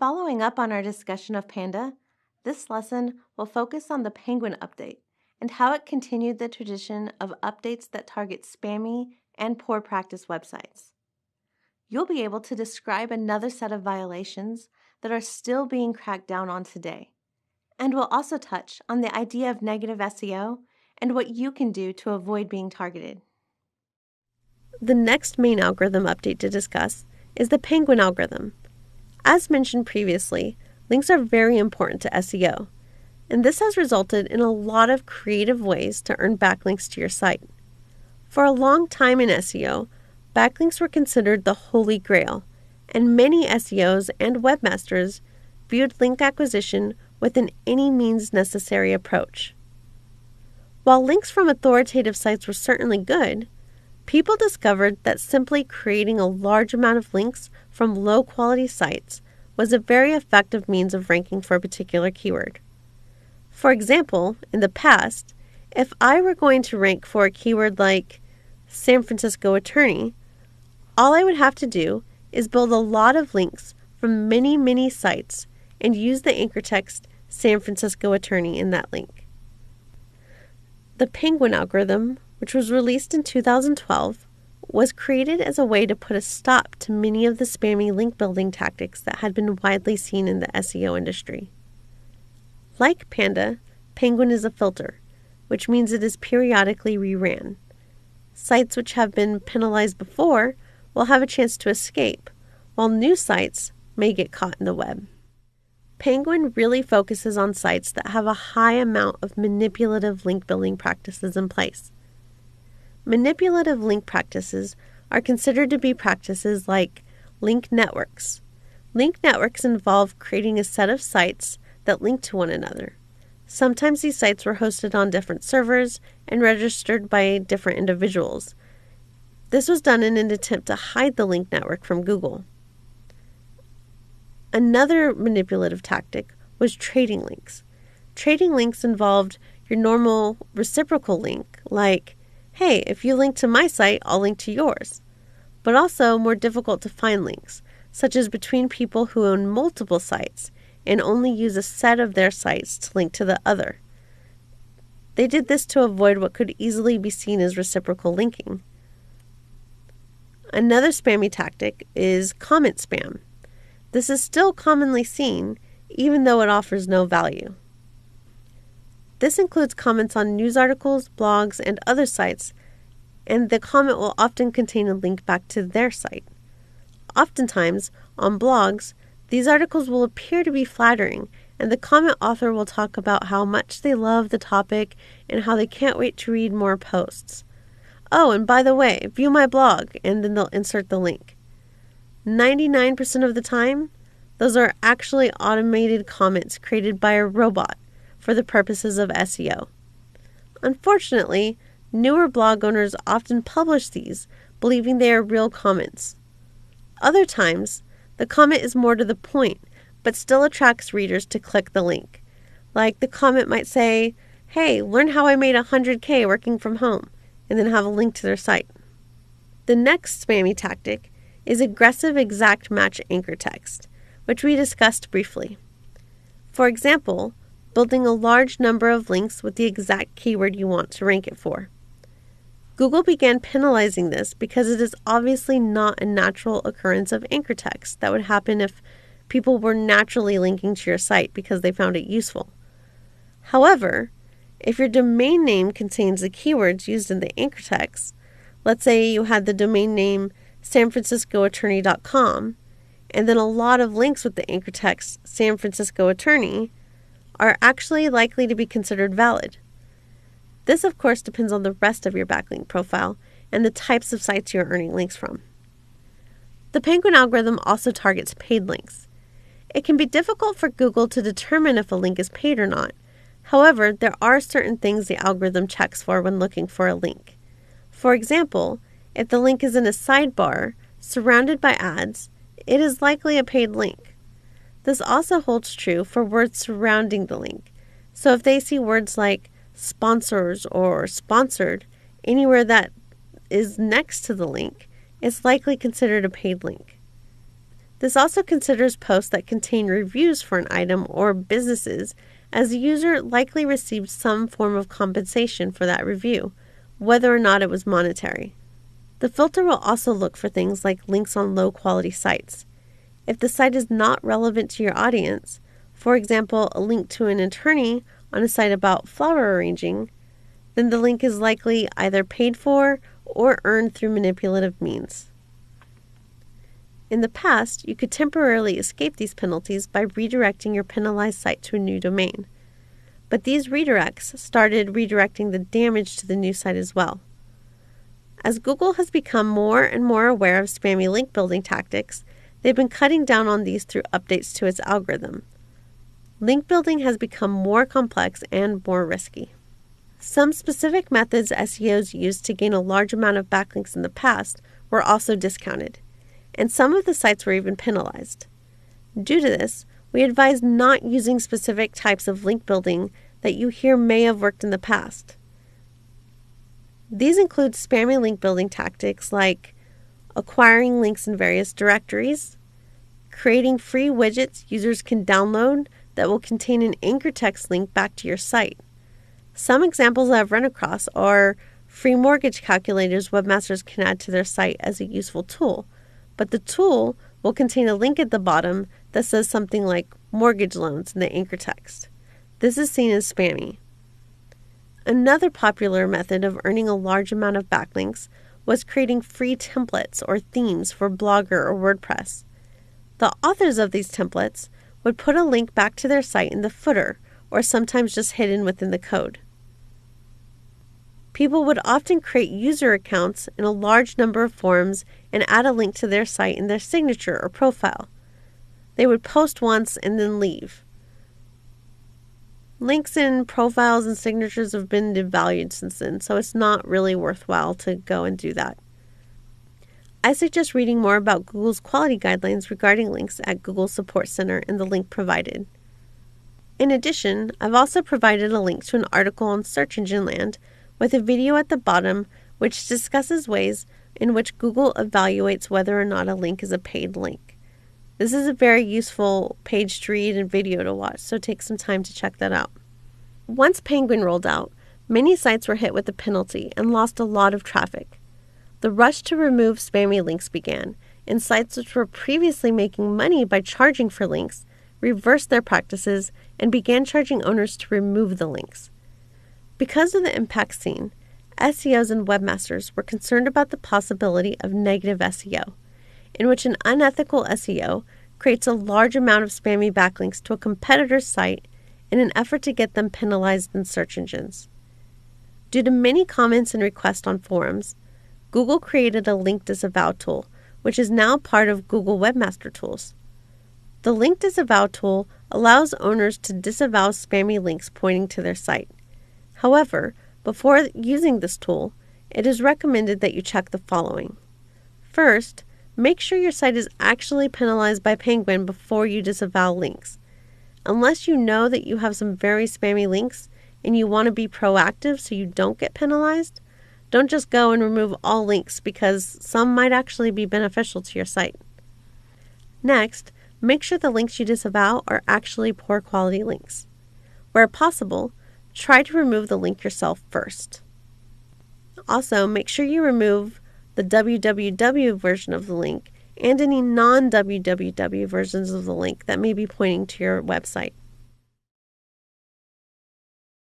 Following up on our discussion of Panda, this lesson will focus on the Penguin update and how it continued the tradition of updates that target spammy and poor practice websites. You'll be able to describe another set of violations that are still being cracked down on today, and we'll also touch on the idea of negative SEO and what you can do to avoid being targeted. The next main algorithm update to discuss is the Penguin algorithm. As mentioned previously, links are very important to SEO, and this has resulted in a lot of creative ways to earn backlinks to your site. For a long time in SEO, backlinks were considered the holy grail, and many SEOs and webmasters viewed link acquisition with an any means necessary approach. While links from authoritative sites were certainly good, people discovered that simply creating a large amount of links from low-quality sites was a very effective means of ranking for a particular keyword. For example, in the past, if I were going to rank for a keyword like San Francisco attorney, all I would have to do is build a lot of links from many sites and use the anchor text San Francisco attorney in that link. The Penguin algorithm, which was released in 2012, was created as a way to put a stop to many of the spammy link building tactics that had been widely seen in the SEO industry. Like Panda, Penguin is a filter, which means it is periodically reran. Sites which have been penalized before will have a chance to escape, while new sites may get caught in the web. Penguin really focuses on sites that have a high amount of manipulative link building practices in place. Manipulative link practices are considered to be practices like link networks. Link networks involve creating a set of sites that link to one another. Sometimes these sites were hosted on different servers and registered by different individuals. This was done in an attempt to hide the link network from Google. Another manipulative tactic was trading links. Trading links involved your normal reciprocal link, like, hey, if you link to my site, I'll link to yours. But also more difficult to find links, such as between people who own multiple sites and only use a set of their sites to link to the other. They did this to avoid what could easily be seen as reciprocal linking. Another spammy tactic is comment spam. This is still commonly seen, even though it offers no value. This includes comments on news articles, blogs, and other sites, and the comment will often contain a link back to their site. Oftentimes, on blogs, these articles will appear to be flattering, and the comment author will talk about how much they love the topic and how they can't wait to read more posts. Oh, and by the way, view my blog, and then they'll insert the link. 99% of the time, those are actually automated comments created by a robot for the purposes of SEO. Unfortunately, newer blog owners often publish these, believing they are real comments. Other times, the comment is more to the point, but still attracts readers to click the link. Like the comment might say, hey, learn how I made $100K working from home, and then have a link to their site. The next spammy tactic is aggressive exact match anchor text, which we discussed briefly. For example, building a large number of links with the exact keyword you want to rank it for. Google began penalizing this because it is obviously not a natural occurrence of anchor text that would happen if people were naturally linking to your site because they found it useful. However, if your domain name contains the keywords used in the anchor text, let's say you had the domain name sanfranciscoattorney.com, and then a lot of links with the anchor text San Francisco attorney are actually likely to be considered valid. This, of course, depends on the rest of your backlink profile and the types of sites you're earning links from. The Penguin algorithm also targets paid links. It can be difficult for Google to determine if a link is paid or not. However, there are certain things the algorithm checks for when looking for a link. For example, if the link is in a sidebar surrounded by ads, it is likely a paid link. This also holds true for words surrounding the link. So if they see words like sponsors or sponsored anywhere that is next to the link, it's likely considered a paid link. This also considers posts that contain reviews for an item or businesses, as the user likely received some form of compensation for that review, whether or not it was monetary. The filter will also look for things like links on low-quality sites. If the site is not relevant to your audience, for example, a link to an attorney on a site about flower arranging, then the link is likely either paid for or earned through manipulative means. In the past, you could temporarily escape these penalties by redirecting your penalized site to a new domain. But these redirects started redirecting the damage to the new site as well. As Google has become more and more aware of spammy link building tactics, they've been cutting down on these through updates to its algorithm. Link building has become more complex and more risky. Some specific methods SEOs used to gain a large amount of backlinks in the past were also discounted, and some of the sites were even penalized. Due to this, we advise not using specific types of link building that you hear may have worked in the past. These include spammy link building tactics like acquiring links in various directories, creating free widgets users can download that will contain an anchor text link back to your site. Some examples I've run across are free mortgage calculators webmasters can add to their site as a useful tool, but the tool will contain a link at the bottom that says something like mortgage loans in the anchor text. This is seen as spammy. Another popular method of earning a large amount of backlinks was creating free templates or themes for Blogger or WordPress. The authors of these templates would put a link back to their site in the footer, or sometimes just hidden within the code. People would often create user accounts in a large number of forums and add a link to their site in their signature or profile. They would post once and then leave. Links in profiles and signatures have been devalued since then, so it's not really worthwhile to go and do that. I suggest reading more about Google's quality guidelines regarding links at Google Support Center in the link provided. In addition, I've also provided a link to an article on Search Engine Land with a video at the bottom which discusses ways in which Google evaluates whether or not a link is a paid link. This is a very useful page to read and video to watch, so take some time to check that out. Once Penguin rolled out, many sites were hit with a penalty and lost a lot of traffic. The rush to remove spammy links began, and sites which were previously making money by charging for links reversed their practices and began charging owners to remove the links. Because of the impact seen, SEOs and webmasters were concerned about the possibility of negative SEO, in which an unethical SEO creates a large amount of spammy backlinks to a competitor's site in an effort to get them penalized in search engines. Due to many comments and requests on forums, Google created a link disavow tool, which is now part of Google Webmaster Tools. The link disavow tool allows owners to disavow spammy links pointing to their site. However, before using this tool, it is recommended that you check the following. First, make sure your site is actually penalized by Penguin before you disavow links. Unless you know that you have some very spammy links and you want to be proactive so you don't get penalized, don't just go and remove all links because some might actually be beneficial to your site. Next, make sure the links you disavow are actually poor quality links. Where possible, try to remove the link yourself first. Also, make sure you remove the www version of the link and any non-www versions of the link that may be pointing to your website.